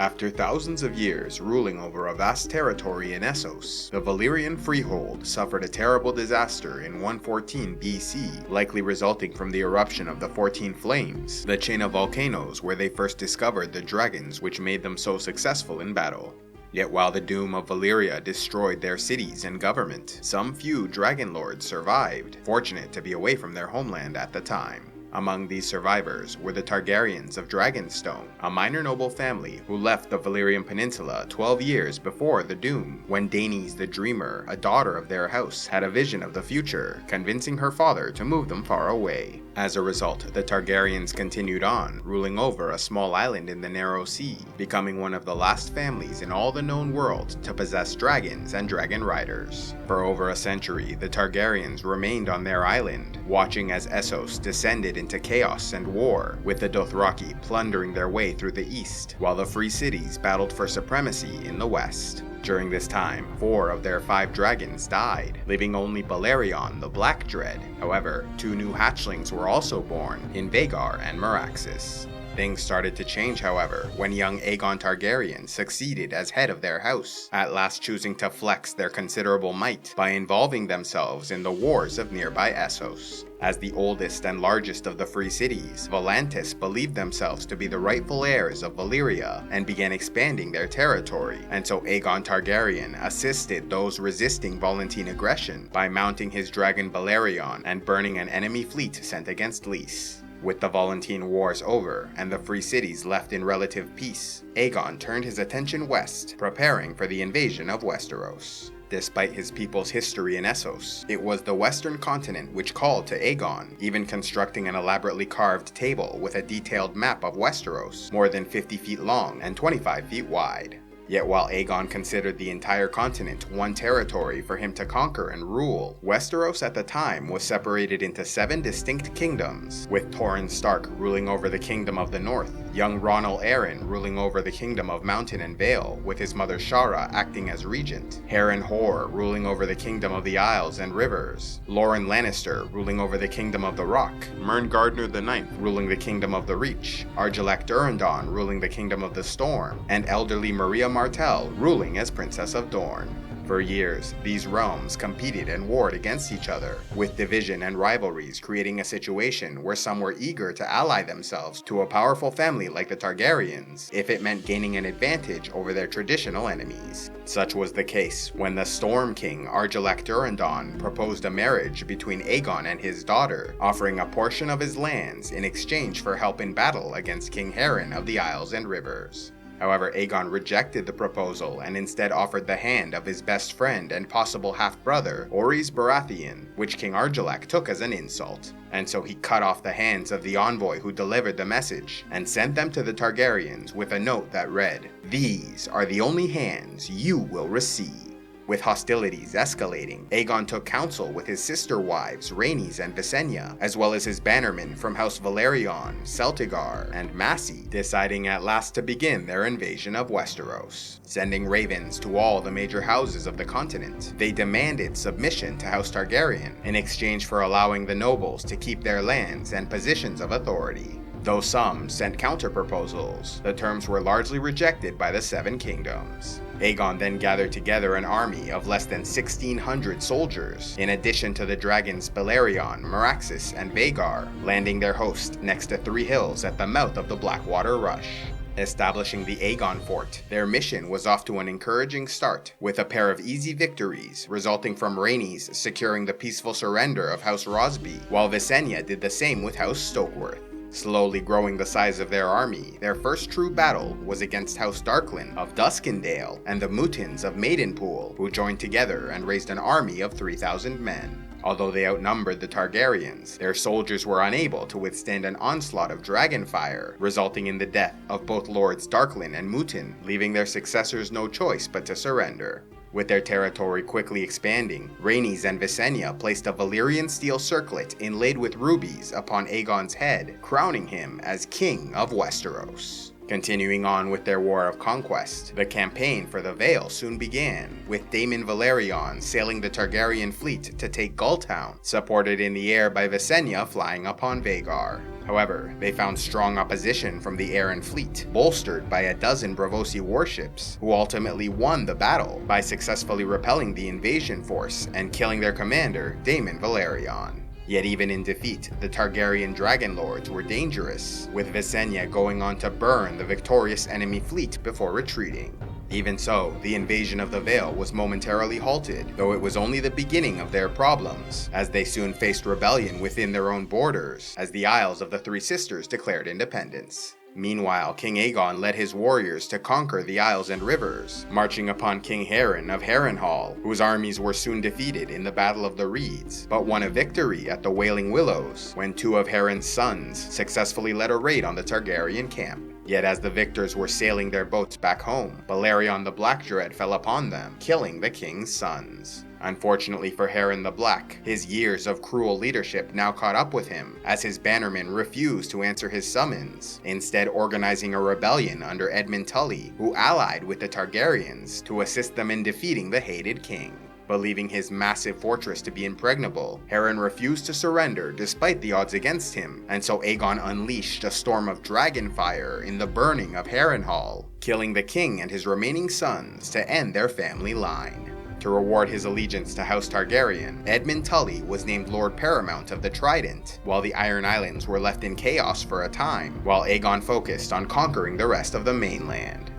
After thousands of years ruling over a vast territory in Essos, the Valyrian freehold suffered a terrible disaster in 114 BC, likely resulting from the eruption of the 14 Flames, the chain of volcanoes where they first discovered the dragons which made them so successful in battle. Yet while the doom of Valyria destroyed their cities and government, some few dragon lords survived, fortunate to be away from their homeland at the time. Among these survivors were the Targaryens of Dragonstone, a minor noble family who left the Valyrian Peninsula 12 years before the Doom, when Daenys the Dreamer, a daughter of their house, had a vision of the future, convincing her father to move them far away. As a result, the Targaryens continued on, ruling over a small island in the Narrow Sea, becoming one of the last families in all the known world to possess dragons and dragon riders. For over a century, the Targaryens remained on their island, watching as Essos descended into chaos and war, with the Dothraki plundering their way through the east, while the Free Cities battled for supremacy in the west. During this time, 4 of their 5 dragons died, leaving only Balerion the Black Dread. However, 2 new hatchlings were also born, in Vhagar and Meraxes. Things started to change, however, when young Aegon Targaryen succeeded as head of their house, at last choosing to flex their considerable might by involving themselves in the wars of nearby Essos. As the oldest and largest of the Free Cities, Volantis believed themselves to be the rightful heirs of Valyria and began expanding their territory, and so Aegon Targaryen assisted those resisting Volantene aggression by mounting his dragon Balerion and burning an enemy fleet sent against Lys. With the Volantene Wars over and the Free Cities left in relative peace, Aegon turned his attention west, preparing for the invasion of Westeros. Despite his people's history in Essos, it was the western continent which called to Aegon, even constructing an elaborately carved table with a detailed map of Westeros, more than 50 feet long and 25 feet wide. Yet while Aegon considered the entire continent one territory for him to conquer and rule, Westeros at the time was separated into 7 distinct kingdoms, with Torrhen Stark ruling over the Kingdom of the North, young Ronnell Arryn ruling over the Kingdom of Mountain and Vale, with his mother Shara acting as regent, Harren Hoare ruling over the Kingdom of the Isles and Rivers, Loren Lannister ruling over the Kingdom of the Rock, Mern Gardner IX ruling the Kingdom of the Reach, Argilac Durrandon ruling the Kingdom of the Storm, and elderly Maria Martell ruling as Princess of Dorne. For years, these realms competed and warred against each other, with division and rivalries creating a situation where some were eager to ally themselves to a powerful family like the Targaryens, if it meant gaining an advantage over their traditional enemies. Such was the case when the Storm King Argilac Durrandon proposed a marriage between Aegon and his daughter, offering a portion of his lands in exchange for help in battle against King Harren of the Isles and Rivers. However, Aegon rejected the proposal and instead offered the hand of his best friend and possible half-brother, Orys Baratheon, which King Argilac took as an insult. And so he cut off the hands of the envoy who delivered the message, and sent them to the Targaryens with a note that read, "These are the only hands you will receive." With hostilities escalating, Aegon took counsel with his sister wives, Rhaenys and Visenya, as well as his bannermen from House Velaryon, Celtigar, and Massey, deciding at last to begin their invasion of Westeros. Sending ravens to all the major houses of the continent, they demanded submission to House Targaryen in exchange for allowing the nobles to keep their lands and positions of authority. Though some sent counter-proposals, the terms were largely rejected by the 7 kingdoms. Aegon then gathered together an army of less than 1,600 soldiers, in addition to the dragons Balerion, Meraxes, and Vhagar, landing their host next to 3 hills at the mouth of the Blackwater Rush. Establishing the Aegonfort, their mission was off to an encouraging start, with a pair of easy victories resulting from Rhaenys securing the peaceful surrender of House Rosby, while Visenya did the same with House Stokeworth. Slowly growing the size of their army, their first true battle was against House Darklyn of Duskendale and the Mutins of Maidenpool, who joined together and raised an army of 3,000 men. Although they outnumbered the Targaryens, their soldiers were unable to withstand an onslaught of dragonfire, resulting in the death of both Lords Darklyn and Mutin, leaving their successors no choice but to surrender. With their territory quickly expanding, Rhaenys and Visenya placed a Valyrian steel circlet inlaid with rubies upon Aegon's head, crowning him as King of Westeros. Continuing on with their war of conquest, the campaign for the Vale soon began, with Daemon Valerion sailing the Targaryen fleet to take Gulltown, supported in the air by Visenya flying upon Vhagar. However, they found strong opposition from the Arryn fleet, bolstered by a dozen Braavosi warships, who ultimately won the battle by successfully repelling the invasion force and killing their commander, Daemon Valerion. Yet even in defeat, the Targaryen Dragon Lords were dangerous, with Visenya going on to burn the victorious enemy fleet before retreating. Even so, the invasion of the Vale was momentarily halted, though it was only the beginning of their problems, as they soon faced rebellion within their own borders, as the Isles of the Three Sisters declared independence. Meanwhile, King Aegon led his warriors to conquer the isles and rivers, marching upon King Harren of Harrenhal, whose armies were soon defeated in the Battle of the Reeds, but won a victory at the Wailing Willows, when two of Harren's sons successfully led a raid on the Targaryen camp. Yet as the victors were sailing their boats back home, Balerion the Blackdread fell upon them, killing the king's sons. Unfortunately for Harren the Black, his years of cruel leadership now caught up with him, as his bannermen refused to answer his summons, instead organizing a rebellion under Edmund Tully, who allied with the Targaryens to assist them in defeating the hated king. Believing his massive fortress to be impregnable, Harren refused to surrender despite the odds against him, and so Aegon unleashed a storm of dragon fire in the burning of Harrenhal, killing the king and his remaining sons to end their family line. To reward his allegiance to House Targaryen, Edmund Tully was named Lord Paramount of the Trident, while the Iron Islands were left in chaos for a time, while Aegon focused on conquering the rest of the mainland.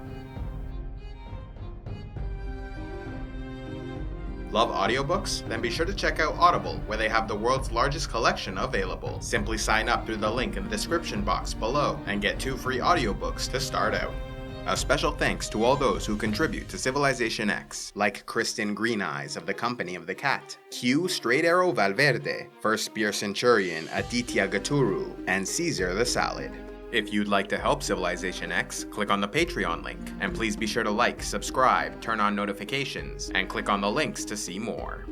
Love audiobooks? Then be sure to check out Audible, where they have the world's largest collection available. Simply sign up through the link in the description box below and get 2 free audiobooks to start out. A special thanks to all those who contribute to CivilizationEx, like Kristen Greeneyes of the Company of the Cat, Q Straight Arrow Valverde, First Spear Centurion Aditya Gaturu, and Caesar the Salad. If you'd like to help CivilizationEx, click on the Patreon link, and please be sure to like, subscribe, turn on notifications, and click on the links to see more.